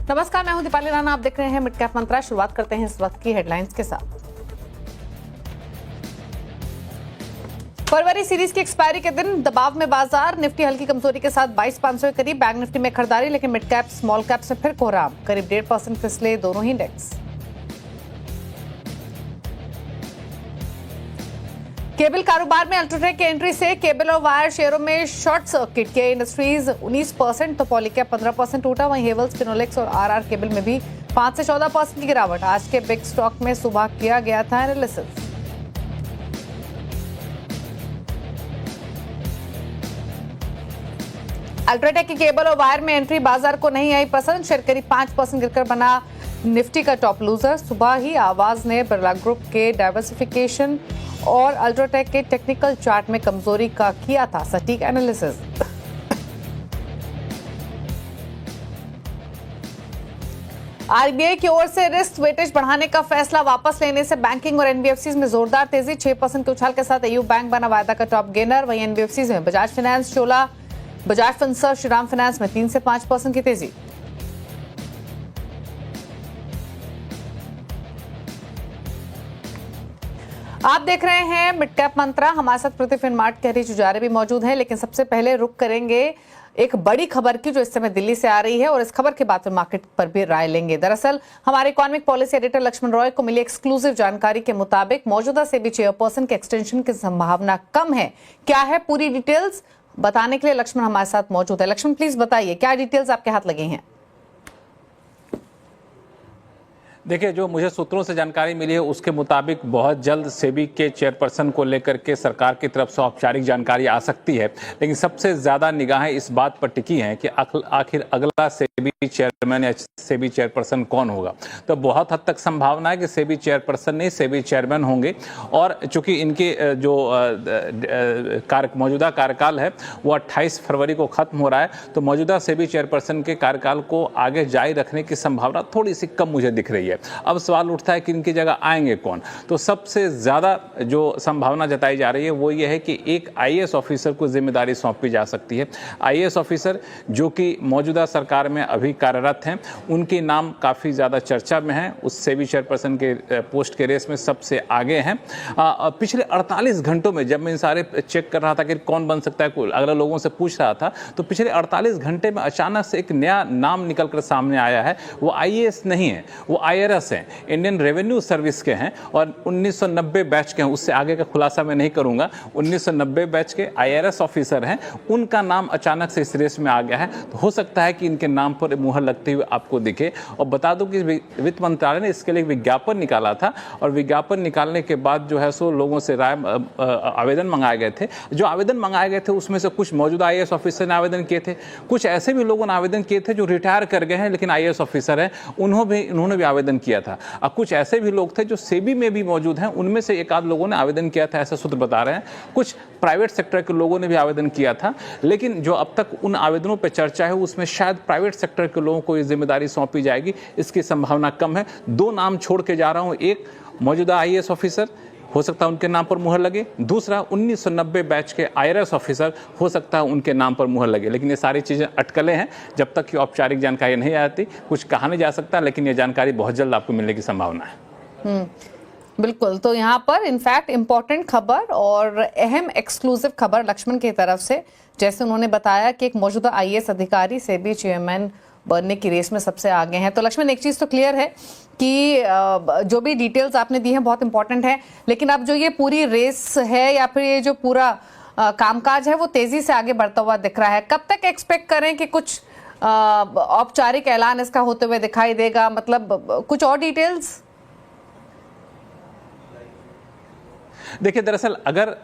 नमस्कार, मैं हूं दीपाली राणा। आप देख रहे हैं मिड कैप मंत्रा। शुरुआत करते हैं इस वक्त की हेडलाइंस के साथ। फरवरी सीरीज की एक्सपायरी के दिन दबाव में बाजार। निफ्टी हल्की कमजोरी के साथ 22,500 के करीब। बैंक निफ्टी में खरीदारी, लेकिन मिड कैप स्मॉल कैप से फिर कोहराम। करीब 1.5% फिसले दोनों ही इंडेक्स। केबल कारोबार में अल्ट्राटेक की एंट्री से केबल और वायर शेयरों में शॉर्ट सर्किट। के इंडस्ट्रीज 19% तो पॉलीकैब 15% टूटा। वहीं हेवल्स, फिनोलेक्स और आरआर केबल में भी 5 से 14% की गिरावट। आज के बिग स्टॉक में सुबह किया गया था एनालिसिस। अल्ट्राटेक की केबल और वायर में एंट्री बाजार को नहीं आई पसंद। शेयर करीब 5% गिरकर बना निफ्टी का टॉप लूजर। सुबह ही आवाज ने बिरला ग्रुप के डाइवर्सिफिकेशन और अल्ट्राटेक के टेक्निकल चार्ट में कमजोरी का किया था सटीक एनालिसिस। आरबीआई की ओर से रिस्क वेटेज बढ़ाने का फैसला वापस लेने से बैंकिंग और एनबीएफसीज में जोरदार तेजी। 6% के उछाल के साथ एयू बैंक बना वायदा का टॉप गेनर। वहीं एनबीएफसीज में बजाज फाइनेंस, चोला, बजाज फिनसर्व, श्रीराम फाइनेंस में 3 से 5% की तेजी। आप देख रहे हैं मिड कैप मंत्रा। हमारे साथ प्रति फिनमार्ट कहरी जुजारे भी मौजूद हैं, लेकिन सबसे पहले रुक करेंगे एक बड़ी खबर की जो इस समय दिल्ली से आ रही है, और इस खबर के बाद फिर मार्केट पर भी राय लेंगे। दरअसल हमारे economic policy editor Lakshman Roy को मिली एक्सक्लूसिव जानकारी के मुताबिक मौजूदा सेबी चेयरपर्सन के एक्सटेंशन की संभावना कम है। क्या है पूरी डिटेल्स बताने के लिए लक्ष्मण हमारे साथ मौजूद है। लक्ष्मण, प्लीज बताइए क्या डिटेल्स आपके हाथ लगे हैं। देखिए, जो मुझे सूत्रों से जानकारी मिली है उसके मुताबिक बहुत जल्द सेबी के चेयरपर्सन को लेकर के सरकार की तरफ से औपचारिक जानकारी आ सकती है, लेकिन सबसे ज्यादा निगाहें इस बात पर टिकी हैं कि आखिर अगला सेबी चेयरमैन या सेबी चेयरपर्सन कौन होगा। तो बहुत हद तक संभावना है कि सेबी चेयरपर्सन नहीं सेबी चेयरमैन होंगे, और चूंकि इनके जो मौजूदा कार्यकाल है वो 28 फरवरी को खत्म हो रहा है, तो मौजूदा सेबी चेयरपर्सन के कार्यकाल को आगे जारी रखने की संभावना थोड़ी सी कम मुझे दिख रही है। अब सवाल उठता है कि इनकी जगह आएंगे कौन। तो सबसे ज्यादा जो संभावना जताई जा रही है वो ये है कि एक आईएएस ऑफिसर को जिम्मेदारी सौंपी जा सकती है। आईएएस ऑफिसर जो कि मौजूदा सरकार में अभी कार्यरत हैं, उनके नाम काफी ज्यादा चर्चा में हैं। उस सेबी चेयरपर्सन के पोस्ट के रेस में सबसे आगे हैं। पिछले 48 घंटों में जब मैं इन सारे चेक कर रहा था कि कौन बन सकता है, अगले लोगों से पूछ रहा था, तो पिछले 48 घंटे में अचानक से एक नया नाम निकल कर सामने आया है। वो आईएएस नहीं है, वो आईआरएस हैं, इंडियन रेवेन्यू सर्विस के हैं, और 1990 बैच के हैं। उससे आगे का खुलासा मैं नहीं करूंगा। 1990 बैच के आईआरएस ऑफिसर हैं, उनका नाम अचानक से इस रेस में आ गया है। तो हो सकता है कि इनके नाम पर मुहर लगते हुए आपको दिखे। और बता दूं कि वित्त मंत्रालय ने इसके लिए एक विज्ञापन निकाला था, और विज्ञापन निकालने के बाद जो है सो लोगों से राय आवेदन मंगाए गए थे। जो आवेदन मंगाए गए थे उसमें से कुछ मौजूदा आईएएस ऑफिसर ने आवेदन किए थे, कुछ ऐसे भी लोगों ने आवेदन किए थे जो रिटायर कर गए हैं लेकिन आईएएस ऑफिसर हैं, उन्होंने भी आवेदन किया था। अब कुछ ऐसे भी लोग थे जो सेबी में भी मौजूद हैं, उनमें से एक आध लोगों ने आवेदन किया था, ऐसा सूत्र बता रहे हैं। कुछ प्राइवेट सेक्टर के लोगों ने भी आवेदन किया था, लेकिन जो अब तक उन आवेदनों पर चर्चा है उसमें शायद प्राइवेट सेक्टर के लोगों को ये जिम्मेदारी सौंपी जाएगी, इसकी संभावना कम है। 2 नाम छोड़ के जा रहा हूं। एक मौजूदा आईएएस ऑफिसर, हो सकता है उनके नाम पर मुहर लगे। दूसरा 1990 बैच के आईआरएस ऑफिसर, हो सकता है उनके नाम पर मुहर लगे। लेकिन ये सारी चीजें अटकलें हैं, जब तक कि औपचारिक जानकारी नहीं आती कुछ कहा नहीं जा सकता, लेकिन ये जानकारी बहुत जल्द आपको मिलने की संभावना है। बिल्कुल। तो यहाँ पर इनफैक्ट इंपॉर्टेंट खबर और अहम एक्सक्लूसिव खबर लक्ष्मण की तरफ से, जैसे उन्होंने बताया कि एक मौजूदा आईएएस अधिकारी सेबी चेयरमैन बनने की रेस में सबसे आगे हैं। तो लक्ष्मण, एक चीज तो क्लियर है कि जो भी डिटेल्स आपने दी हैं बहुत इंपॉर्टेंट है, लेकिन अब जो ये पूरी रेस है या फिर ये जो पूरा कामकाज है वो तेजी से आगे बढ़ता हुआ दिख रहा है। कब तक एक्सपेक्ट करें कि कुछ औपचारिक ऐलान इसका होते हुए दिखाई देगा? मतलब कुछ और डिटेल्स। देखिए, दरअसल अगर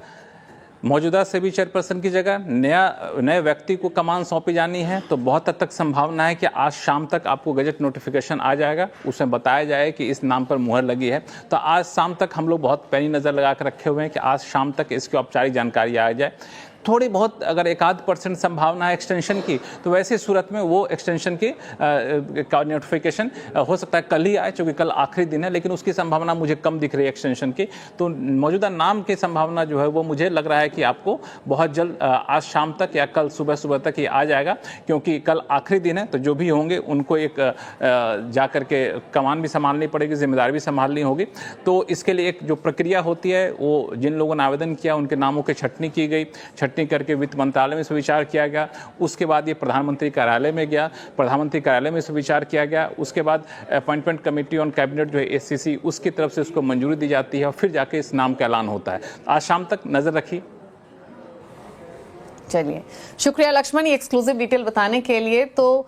मौजूदा सेबी चेयरपर्सन की जगह नए व्यक्ति को कमान सौंपी जानी है तो बहुत हद तक संभावना है कि आज शाम तक आपको गजट नोटिफिकेशन आ जाएगा, उसमें बताया जाए कि इस नाम पर मुहर लगी है। तो आज शाम तक हम लोग बहुत पैनी नज़र लगा कर रखे हुए हैं कि आज शाम तक इसकी औपचारिक जानकारी आ जाए। थोड़ी बहुत अगर 1-8% संभावना है एक्सटेंशन की, तो वैसे सूरत में वो एक्सटेंशन की का नोटिफिकेशन हो सकता है कल ही आए, क्योंकि कल आखिरी दिन है, लेकिन उसकी संभावना मुझे कम दिख रही है एक्सटेंशन की। तो मौजूदा नाम की संभावना जो है वो मुझे लग रहा है कि आपको बहुत जल्द आज शाम तक या कल सुबह तक ये आ जाएगा, क्योंकि कल आखिरी दिन है। तो जो भी होंगे उनको एक जा करके कमान भी संभालनी पड़ेगी, जिम्मेदारी भी संभालनी होगी। तो इसके लिए एक जो प्रक्रिया होती है, वो जिन लोगों ने आवेदन किया उनके नामों की छटनी की गई, छटनी करके वित्त मंत्रालय में इस विचार किया गया। उसके बाद ये प्रधानमंत्री कार्यालय में गया, प्रधानमंत्री कार्यालय में इस विचार किया गया। उसके बाद अपॉइंटमेंट कमेटी ऑन कैबिनेट जो है एससीसी, उसकी तरफ से उसको मंजूरी दी जाती है और फिर जाके इस नाम का ऐलान होता है। आज शाम तक नजर रखिए। चलिए, शुक्रिया लक्ष्मण ये एक्सक्लूसिव डिटेल बताने के लिए। तो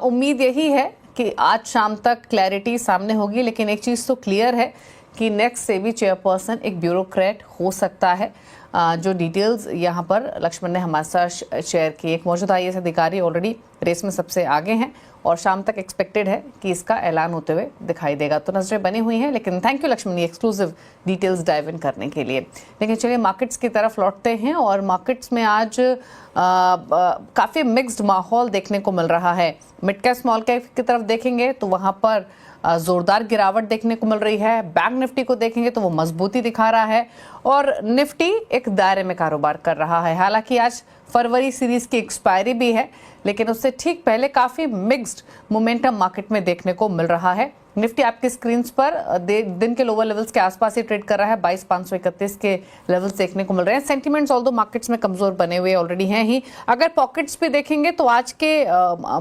उम्मीद यही है कि आज शाम तक क्लैरिटी सामने होगी, लेकिन एक चीज़ तो क्लियर है कि नेक्स्ट सेबी चेयरपर्सन एक ब्यूरोक्रेट हो सकता है। जो डिटेल्स यहाँ पर लक्ष्मण ने हमारे साथ शेयर की, एक मौजूदा आईएएस अधिकारी ऑलरेडी रेस में सबसे आगे हैं और शाम तक एक्सपेक्टेड है कि इसका ऐलान होते हुए दिखाई देगा। तो नजरें बनी हुई हैं, लेकिन थैंक यू लक्ष्मण ये एक्सक्लूसिव डिटेल्स डाइव इन करने के लिए। लेकिन चलिए मार्केट्स की तरफ लौटते हैं और मार्केट्स में आज काफ़ी मिक्स्ड माहौल देखने को मिल रहा है। मिड कैप स्मॉल कैप की तरफ देखेंगे तो वहाँ पर जोरदार गिरावट देखने को मिल रही है। बैंक निफ्टी को देखेंगे तो वो मजबूती दिखा रहा है और निफ्टी एक दायरे में कारोबार कर रहा है। हालांकि आज फरवरी सीरीज की एक्सपायरी भी है, लेकिन उससे ठीक पहले काफी मिक्स्ड मोमेंटम मार्केट में देखने को मिल रहा है। निफ्टी आपकी स्क्रीन पर दिन के लोअर लेवल्स के आसपास ही ट्रेड कर रहा है, 22,531 के लेवल्स देखने को मिल रहे हैं। सेंटीमेंट्स ऑल्दो मार्केट्स में कमजोर बने हुए ऑलरेडी हैं ही। अगर पॉकेट्स भी देखेंगे तो आज के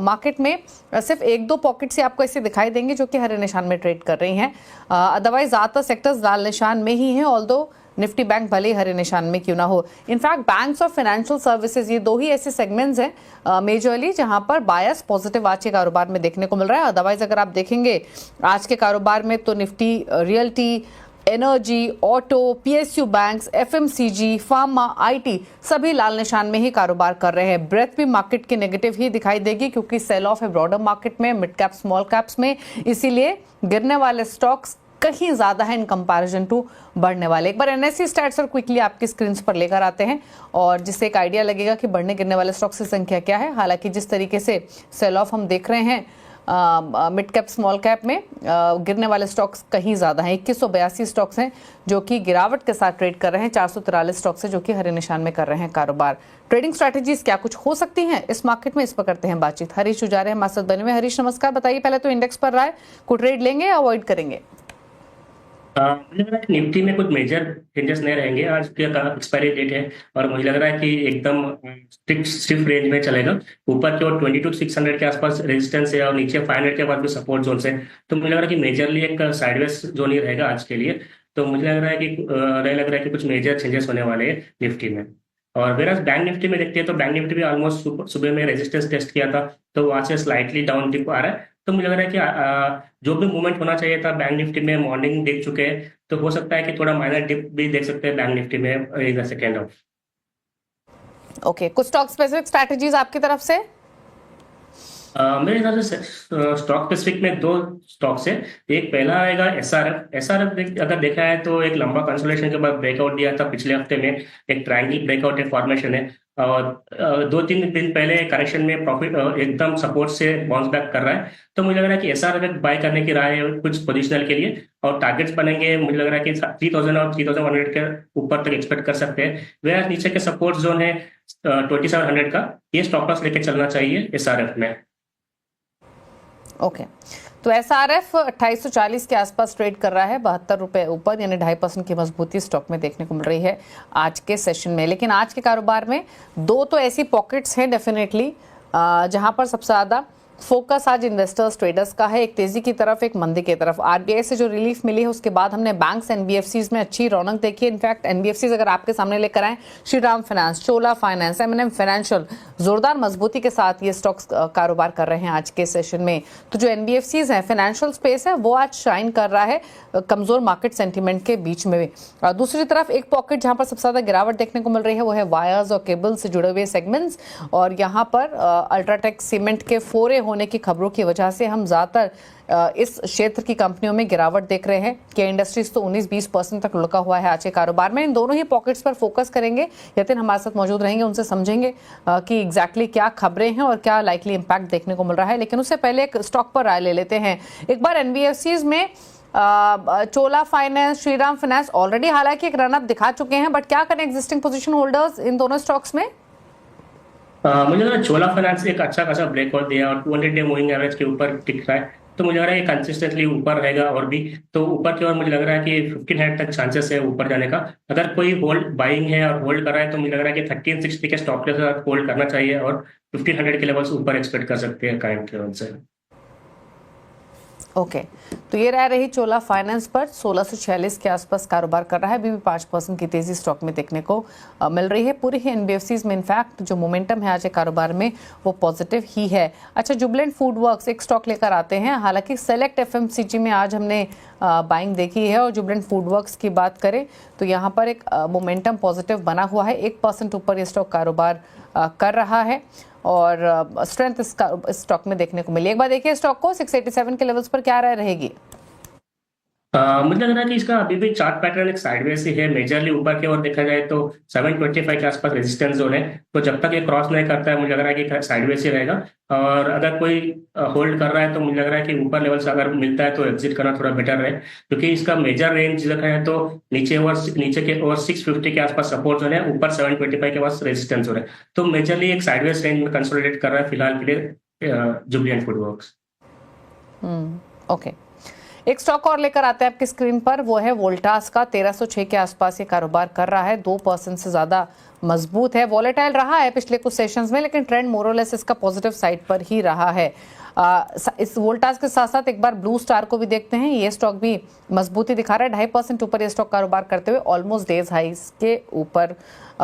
मार्केट में सिर्फ 1-2 पॉकेट्स ही आपको ऐसे दिखाई देंगे जो कि हरे निशान में ट्रेड कर रही हैं। अदरवाइज ज्यादातर सेक्टर्स लाल निशान में ही हैं, ऑल्दो निफ्टी बैंक भले हरे निशान में क्यों ना हो। इनफैक्ट बैंक्स और फाइनेंशियल सर्विसेज ये दो ही ऐसे सेगमेंट्स हैं मेजरली जहां पर बायस पॉजिटिव आज के कारोबार में देखने को मिल रहा है। अदरवाइज अगर आप देखेंगे आज के कारोबार में तो Nifty realty, energy, auto, PSU banks, FMCG, pharma, IT सभी लाल निशान में ही कारोबार कर रहे हैं। ब्रेथ भी मार्केट की नेगेटिव ही दिखाई देगी क्योंकि सेल ऑफ है ब्रॉडर मार्केट में, मिड कैप स्मॉल कैप्स में, इसीलिए गिरने वाले स्टॉक्स कहीं ज्यादा है इन कंपैरिजन टू बढ़ने वाले। एक बार एनएससी स्टैट्स और क्विकली आपकी स्क्रीन पर लेकर आते हैं और जिससे एक आइडिया लगेगा कि बढ़ने गिरने वाले स्टॉक्स की संख्या क्या है। हालांकि जिस तरीके से सेल ऑफ हम देख रहे हैं मिड कैप स्मॉल कैप में, गिरने वाले स्टॉक्स कहीं ज्यादा हैं। 2182 स्टॉक्स हैं जो कि गिरावट के साथ ट्रेड कर रहे हैं, 443 स्टॉक्स हैं जो कि हरे निशान में कर रहे हैं कारोबार। ट्रेडिंग स्ट्रैटेजीज क्या कुछ हो सकती हैं इस मार्केट में, इस पर करते हैं बातचीत। हरीश उजारे हमारे साथ बने हुए। हरीश नमस्कार, बताइए पहले तो इंडेक्स पर राय को ट्रेड लेंगे या अवॉइड करेंगे? मुझे लग रहा है कि निफ्टी में कुछ मेजर चेंजेस नहीं रहेंगे। आज का एक्सपायरी डेट है और मुझे लग रहा है कि एकदम स्टिफ रेंज में चलेगा। ऊपर की ओर 22,600 के आसपास रेजिस्टेंस है और नीचे 500 के बाद भी सपोर्ट जोन है। तो मुझे लग रहा है कि मेजरली एक साइडवेज जोन ही रहेगा आज के लिए। तो मुझे लग रहा है कि कुछ मेजर चेंजेस होने वाले हैं निफ्टी में। और वेराज बैंक निफ्टी में देखते हैं तो बैंक निफ्टी भी ऑलमोस्ट सुबह में रेजिस्टेंस टेस्ट किया था, तो वहां से स्लाइटली डाउन डिप आ रहा है। तो मुझे लग रहा है कि जो भी मूवमेंट होना चाहिए था बैंक निफ्टी में मॉर्निंग देख चुके हैं, तो हो सकता है कि थोड़ा माइनर डिप भी देख सकते हैं बैंक निफ्टी में in the second half. Okay, कुछ स्टॉक स्पेसिफिक स्ट्रैटेजीज आपकी तरफ से? मेरे हिसाब से स्टॉक स्पेसिफिक में 2 स्टॉक्स है। एक पहला आएगा एसआरएफ अगर देखा है तो एक लंबा कंसोलिडेशन के बाद ब्रेकआउट दिया था पिछले हफ्ते में, एक ट्रायंगल ब्रेकआउट फॉर्मेशन है और 2-3 दिन पहले करेक्शन में प्रॉफिट एकदम सपोर्ट से बाउंस बैक कर रहा है। तो मुझे लग रहा है कि एसआरएफ बाय करने की राय है कुछ पोजिशनल के लिए और टारगेट्स बनेंगे। मुझे लग रहा है कि 3000 और 3100 के ऊपर तक एक्सपेक्ट कर सकते हैं। वह नीचे के सपोर्ट जोन है 2700 का, ये स्टॉप लॉस लेके चलना चाहिए एसआरएफ में। ओके, तो एसआरएफ 2840 के आसपास ट्रेड कर रहा है, 72 रुपए ऊपर, यानी 2.5% की मजबूती स्टॉक में देखने को मिल रही है आज के सेशन में। लेकिन आज के कारोबार में 2 तो ऐसी पॉकेट्स हैं डेफिनेटली जहां पर सबसे ज्यादा फोकस आज इन्वेस्टर्स ट्रेडर्स का है, एक तेजी की तरफ एक मंदी की तरफ। आरबीआई से जो रिलीफ मिली है उसके बाद हमने बैंक्स एनबीएफसीज में अच्छी रौनक देखी है। इनफैक्ट एनबीएफसीज अगर आपके सामने लेकर आए, श्रीराम फाइनेंस, चोला फाइनेंस, एमएनएम फाइनेंशियल, जोरदार मजबूती के साथ ये स्टॉक्स कारोबार कर रहे हैं आज के सेशन में। तो जो एनबीएफसीज हैं, फाइनेंशियल स्पेस है, वो आज शाइन कर रहा है कमजोर मार्केट सेंटीमेंट के बीच में। दूसरी तरफ एक पॉकेट जहां पर सबसे ज्यादा गिरावट देखने को मिल रही है वो है वायर्स और केबल से जुड़े हुए सेगमेंट्स, और यहाँ पर अल्ट्राटेक सीमेंट के फोरे होने की खबरों की वजह से हम ज़्यादातर इस क्षेत्र की कंपनियों में गिरावट देख रहे हैं। के इंडस्ट्रीज तो 19-20% तक लुढ़का हुआ है आज के कारोबार में। इन दोनों ही पॉकेट्स पर फोकस करेंगे। यतिन हमारे साथ मौजूद रहेंगे, उनसे समझेंगे कि एग्जैक्टली क्या खबरें हैं और क्या लाइकली इम्पैक्ट देखने को मिल रहा है। लेकिन उससे पहले एक स्टॉक पर राय ले लेते हैं। एक बार एनबीएफसीज में चोला फाइनेंस, श्रीराम फाइनेंस ऑलरेडी हालांकि एक रनअप दिखा चुके हैं, बट क्या करें एग्जिस्टिंग पोजीशन होल्डर्स इन दोनों स्टॉक्स में? मुझे लग रहा है चोला फाइनेंस एक अच्छा खासा ब्रेकआउट दिया और 200-डे मूविंग एवरेज के ऊपर टिक रहा है, तो मुझे लग रहा है ये कंसिस्टेंटली ऊपर रहेगा और भी। तो ऊपर की ओर मुझे लग रहा है कि 1500 तक चांसेस है ऊपर जाने का। अगर कोई होल्ड बाइंग है और होल्ड कर रहा है तो मुझे लग रहा है कि 1360 के स्टॉप के साथ होल्ड करना चाहिए और 1500 के लेवल्स ऊपर एक्सपेक्ट कर सकते हैं करंट लेवल से। ओके, तो ये रही चोला फाइनेंस पर 1646 के आसपास कारोबार कर रहा है। अभी भी 5% की तेजी स्टॉक में देखने को मिल रही है। पूरी ही एनबीएफसीज में इनफैक्ट जो मोमेंटम है आज के कारोबार में वो पॉजिटिव ही है। अच्छा, जुबलेंट फूड वर्क्स एक स्टॉक लेकर आते हैं। हालांकि सेलेक्ट एफएमसीजी में आज हमने बाइंग देखी है और जुबलेंट फूड वर्क्स की बात करें तो यहाँ पर एक मोमेंटम पॉजिटिव बना हुआ है। 1% ऊपर ये स्टॉक कारोबार कर रहा है और स्ट्रेंथ इस स्टॉक में देखने को मिली। एक बार देखिए स्टॉक को 687 के लेवल्स पर क्या राय रहेगी? मुझे लग रहा है कि इसका अभी भी चार्ट पैटर्न एक साइडवेज ही है। मेजरली ऊपर की ओर देखा जाए तो 725 के आसपास रेजिस्टेंस जोन है, तो जब तक ये क्रॉस नहीं करता है मुझे लग रहा है कि साइडवेज ही रहेगा। और अगर कोई होल्ड कर रहा है तो मुझे लग रहा है कि ऊपर लेवल से अगर मिलता है तो एग्जिट करना थोड़ा बेटर रहे, क्योंकि इसका मेजर रेंज देखा है तो नीचे के ओवर 650 के आसपास सपोर्ट जोन है, ऊपर 725 के पास रेजिस्टेंस जोन है। तो मेजरली एक साइडवेज रेंज में कंसोलिडेट कर रहा है फिलहाल के लिए जुबलेंट फूड वर्क्स। ओके, एक स्टॉक और लेकर आते हैं आपकी स्क्रीन पर, वो है वोल्टास का। 1306 के आसपास ये कारोबार कर रहा है, 2% से ज्यादा मजबूत है। वॉलेटाइल रहा है पिछले कुछ सेशंस में, लेकिन ट्रेंड मोरलेस इसका पॉजिटिव साइड पर ही रहा है। इस वोल्टास के साथ साथ एक बार ब्लू स्टार को भी देखते हैं। ये स्टॉक भी मजबूती दिखा रहा है, 2.5% ऊपर ये स्टॉक कारोबार करते हुए ऑलमोस्ट डेज हाइस के ऊपर,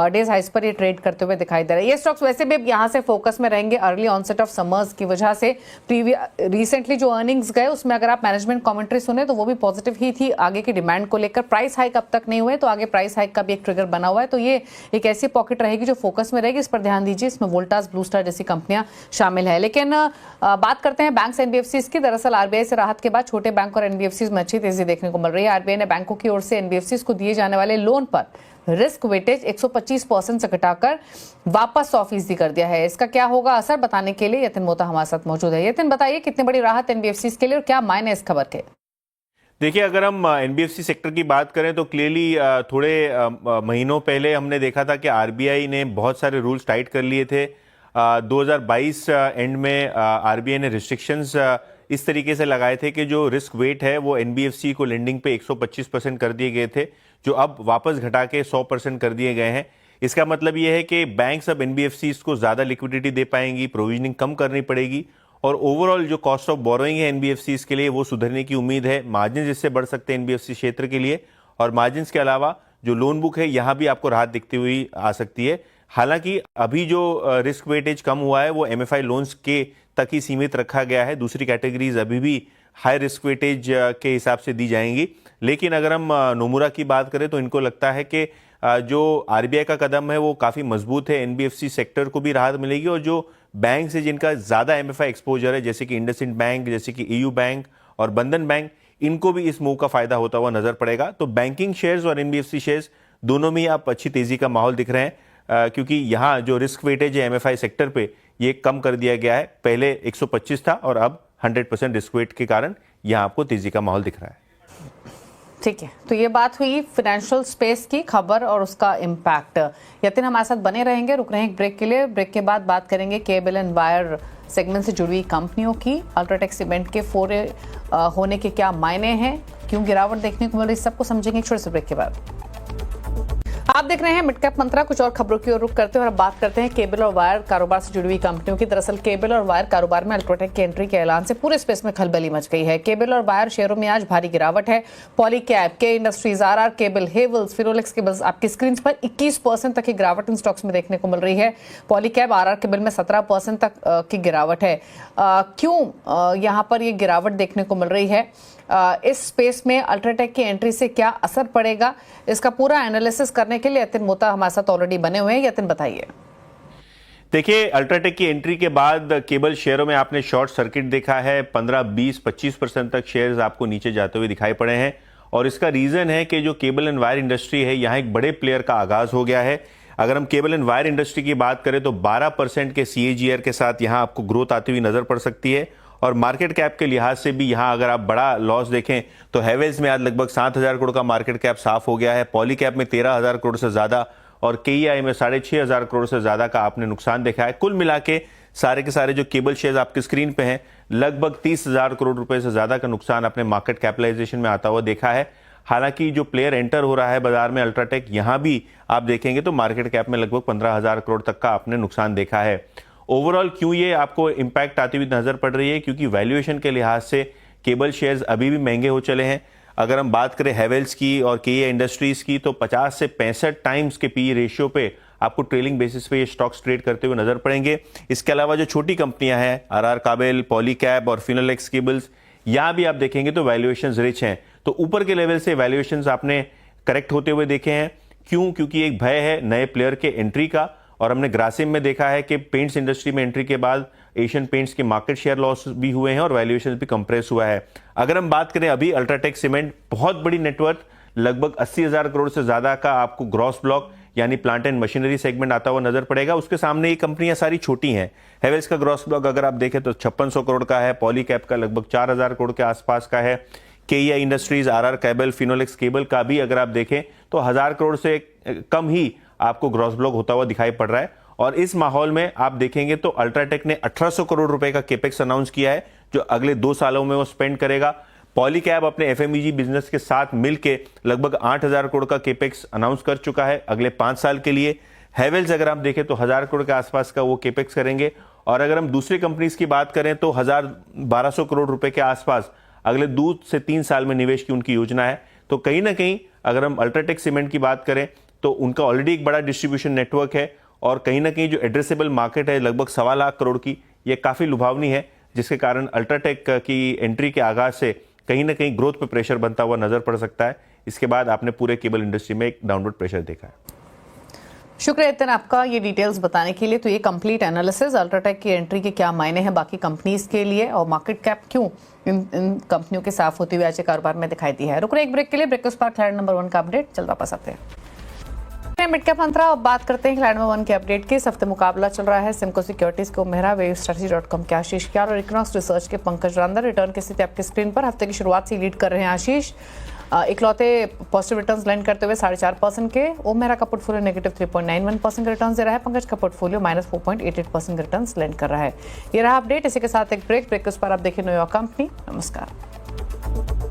डेज हाइस पर ये ट्रेड करते हुए दिखाई दे रहा है। ये स्टॉक्स वैसे भी यहाँ से फोकस में रहेंगे अर्ली ऑनसेट ऑफ समर्स की वजह से। रिसेंटली जो अर्निंग्स गए उसमें अगर आप मैनेजमेंट कमेंट्री सुने तो वो भी पॉजिटिव ही थी आगे की डिमांड को लेकर। प्राइस हाइक अब तक नहीं हुए, तो आगे प्राइस हाइक का भी एक ट्रिगर बना हुआ है। तो ये एक ऐसी पॉकेट रहेगी जो फोकस में रहेगी, इस पर ध्यान दीजिए। इसमें वोल्टास, ब्लू स्टार जैसी कंपनियां शामिल है। लेकिन बात करते हैं बैंक्स एनबीएफसीज की। दरअसल आरबीआई से राहत के बाद छोटे बैंक और एनबीएफसीज में अच्छी तेजी देखने को मिल रही है। आरबीआई ने बैंकों की ओर से एनबीएफसीज को दिए जाने वाले लोन पर रिस्क वेटेज 125% से घटाकर वापस 100% कर दिया है। इसका क्या होगा असर, बताने के लिए यतिन मोहता हमारे साथ मौजूद है। यतिन, बताइए कितनी बड़ी राहत एनबीएफसीज के लिए और क्या मायने इस खबर के? देखिए, अगर हम एनबीएफसी सेक्टर की बात करें तो क्लियरली थोड़े महीनों पहले हमने देखा था कि आरबीआई ने बहुत सारे रूल्स टाइट कर लिए थे। 2022 एंड में आरबीआई ने रिस्ट्रिक्शंस इस तरीके से लगाए थे कि जो रिस्क वेट है वो एनबीएफसी को लेंडिंग पे 125% कर दिए गए थे, जो अब वापस घटा के 100% कर दिए गए हैं। इसका मतलब ये है कि बैंक्स अब एनबीएफसी को ज़्यादा लिक्विडिटी दे पाएंगी, प्रोविजनिंग कम करनी पड़ेगी और ओवरऑल जो कॉस्ट ऑफ बोरोइंग है एनबीएफसी के लिए वो सुधरने की उम्मीद है। मार्जिन इससे बढ़ सकते हैं एनबीएफसी क्षेत्र के लिए, और मार्जिन के अलावा जो लोन बुक है यहाँ भी आपको राहत दिखती हुई आ सकती है। हालांकि अभी जो रिस्क वेटेज कम हुआ है वो एमएफआई लोन्स के तक ही सीमित रखा गया है। दूसरी कैटेगरीज अभी भी हाई रिस्क वेटेज के हिसाब से दी जाएंगी। लेकिन अगर हम नोमुरा की बात करें तो इनको लगता है कि जो आरबीआई का कदम है वो काफ़ी मजबूत है, एनबीएफसी सेक्टर को भी राहत मिलेगी और जो बैंक से जिनका ज़्यादा एमएफआई एक्सपोजर है जैसे कि इंडसइंड बैंक, जैसे कि ईयू बैंक और बंधन बैंक, इनको भी इस मूव का फायदा होता हुआ नजर पड़ेगा। तो बैंकिंग शेयर्स और एनबीएफसी शेयर्स दोनों में ही आप अच्छी तेजी का माहौल दिख रहे हैं, क्योंकि यहाँ जो रिस्क वेटेज है एमएफआई सेक्टर पे ये कम कर दिया गया है। पहले 125 था और अब 100% रिस्क वेट के कारण यहाँ आपको तेजी का माहौल दिख रहा है। ठीक है, तो ये बात हुई फाइनेंशियल स्पेस की खबर और उसका इम्पैक्ट। यतिन हमारे साथ बने रहेंगे, रुक रहे हैं एक ब्रेक के लिए। ब्रेक के बाद बात करेंगे केबल एंड वायर सेगमेंट से जुड़ी कंपनियों की। अल्ट्राटेक सीमेंट के फोरे होने के क्या मायने हैं, क्यों गिरावट देखने को मिल रही, सबको समझेंगे एक छोटे से ब्रेक के बाद। आप देख रहे हैं मिड कैप मंत्रा। कुछ और खबरों की ओर रुख करते हैं और अब बात करते हैं केबल और वायर कारोबार से जुड़ी हुई कंपनियों की। दरअसल केबल और वायर कारोबार में अल्ट्राटेक की एंट्री के ऐलान से पूरे स्पेस में खलबली मच गई है। केबल और वायर शेयरों में आज भारी गिरावट है। Polycab, K industries, RR cable, Havells, Finolex cables, आपकी स्क्रीन पर 21% तक की गिरावट इन स्टॉक्स में देखने को मिल रही है। पॉलीकैब, आरआर केबल में 17% तक की गिरावट है। क्यों यहाँ पर ये गिरावट देखने को मिल रही है? इस स्पेस में अल्ट्राटेक की एंट्री से क्या असर पड़ेगा, इसका पूरा एनालिसिस करने के लिए यतिन मोहता हमारे साथ ऑलरेडी बने हुए हैं। यतिन, बताइए। देखिए, अल्ट्राटेक की एंट्री के बाद केबल शेयरों में आपने शॉर्ट सर्किट देखा है। 15, 20, 25% तक शेयर्स आपको नीचे जाते हुए दिखाई पड़े हैं और इसका रीजन है कि जो केबल एंड वायर इंडस्ट्री है, यहाँ एक बड़े प्लेयर का आगाज हो गया है। अगर हम केबल एंड वायर इंडस्ट्री की बात करें तो 12% के CAGR के साथ यहाँ आपको ग्रोथ आती हुई नजर पड़ सकती है और मार्केट कैप के लिहाज से भी यहाँ अगर आप बड़ा लॉस देखें तो हैवेल्स में आज लगभग 7,000 करोड़ का मार्केट कैप साफ हो गया है, पॉलीकैब में 13,000 करोड़ से ज्यादा और KEI में 6,500 करोड़ से ज्यादा का आपने नुकसान देखा है। कुल मिला के सारे के सारे जो केबल शेयर्स आपकी स्क्रीन पे हैं, लगभग 30,000 करोड़ रुपए से ज्यादा का नुकसान अपने मार्केट कैपिटलाइजेशन में आता हुआ देखा है। हालांकि जो प्लेयर एंटर हो रहा है बाजार में अल्ट्राटेक, यहां भी आप देखेंगे तो मार्केट कैप में लगभग 15,000 करोड़ तक का आपने नुकसान देखा है। ओवरऑल क्यों ये आपको इंपैक्ट आती हुई नजर पड़ रही है? क्योंकि वैल्यूएशन के लिहाज से केबल शेयर्स अभी भी महंगे हो चले हैं। अगर हम बात करें हैवेल्स की और KEI इंडस्ट्रीज की तो 50 से 65 टाइम्स के PE रेशियो पे आपको ट्रेलिंग बेसिस पे ये स्टॉक्स ट्रेड करते हुए नजर पड़ेंगे। इसके अलावा जो छोटी कंपनियां हैं, RR काबेल, पॉलीकैब और फिनोलेक्स केबल्स, यहां भी आप देखेंगे तो वैल्यूएशंस रिच हैं। तो ऊपर के लेवल से वैल्यूएशंस आपने करेक्ट होते हुए देखे हैं। क्यों? क्योंकि एक भय है नए प्लेयर के एंट्री का और हमने ग्रासिम में देखा है कि पेंट्स इंडस्ट्री में एंट्री के बाद एशियन पेंट्स के मार्केट शेयर लॉस भी हुए हैं और वैल्यूएशन भी कंप्रेस हुआ है। अगर हम बात करें अभी अल्ट्राटेक सीमेंट, बहुत बड़ी नेटवर्थ, लगभग 80,000 करोड़ से ज्यादा का आपको ग्रॉस ब्लॉक यानी प्लांट एंड मशीनरी सेगमेंट आता हुआ नजर पड़ेगा। उसके सामने ये कंपनियां सारी छोटी हैं। हैवेल्स का ग्रॉस ब्लॉक अगर आप देखें तो 5600 करोड़ का है, पॉलीकैब का लगभग 4,000 करोड़ के आसपास का है, KEI industries, RR cable, Finolex cable का भी अगर आप देखें तो 1000 करोड़ से कम ही आपको ग्रॉस ब्लॉक होता हुआ दिखाई पड़ रहा है। और इस माहौल में आप देखेंगे तो अल्ट्राटेक ने 1800 करोड़ रुपए का केपेक्स अनाउंस किया है जो अगले 2 सालों में वो स्पेंड करेगा। पॉलीकैब अपने FMEG बिजनेस के साथ मिलकर लगभग 8,000 करोड़ का केपेक्स अनाउंस कर चुका है अगले 5 साल के लिए। हैवेल्स अगर आप देखें तो 1000 करोड़ के आसपास का वो केपेक्स करेंगे और अगर हम दूसरी कंपनीज की बात करें तो 1200 करोड़ रुपए के आसपास अगले 2 से 3 साल में निवेश की उनकी योजना है। तो कहीं ना कहीं अगर हम अल्ट्राटेक सीमेंट की बात करें तो उनका ऑलरेडी एक बड़ा डिस्ट्रीब्यूशन नेटवर्क है और कहीं ना कहीं जो एड्रेसेबल मार्केट है लगभग 1.25 लाख करोड़ की, ये काफी लुभावनी है, जिसके कारण अल्ट्राटेक की एंट्री के आगाज से कहीं ना कहीं ग्रोथ पे प्रेशर बनता हुआ नजर पड़ सकता है। इसके बाद आपने पूरे केबल इंडस्ट्री में एक डाउनवर्ड प्रेशर देखा है। शुक्रिया इतन आपका ये डिटेल्स बताने के लिए। तो ये कंप्लीट एनालिसिस अल्ट्राटेक की एंट्री के क्या मायने हैं बाकी कंपनीज के लिए और मार्केट कैप क्यों इन कंपनियों के साफ होते हुए आज के कारोबार में दिखाई दी है। रुक रहे एक ब्रेक के लिए, ब्रेक के उस पर खिलाड़ी नंबर 1 का अपडेट जल्द वापस आते हैं। मिड कैप अंतरा अब बात करते हैं खिलाड़ी नंबर 1 के अपडेट की। इस हफ्ते मुकाबला चल रहा है सिमको सिक्योरिटीज को मेहरा, वेवस्ट्रेटजी.com के आशीष क्यार और इकोनॉमिक्स रिसर्च के पंकज रांदर। रिटर्न की स्थिति आपकी स्क्रीन पर हफ्ते की शुरुआत से लीड कर रहे हैं आशीष, इकलौते पॉजिटिव रिटर्न्स लैंड करते हुए 4.5% के। ओमेरा का पोर्टफोलियो नेगेटिव 3.91% के रिटर्न्स दे रहा है। पंकज का पोर्टफोलियो -4.88% के रिटर्न्स लैंड कर रहा है। ये रहा अपडेट। इसी के साथ एक ब्रेक के उस पर आप देखिए न्यूयॉर्क कंपनी। नमस्कार।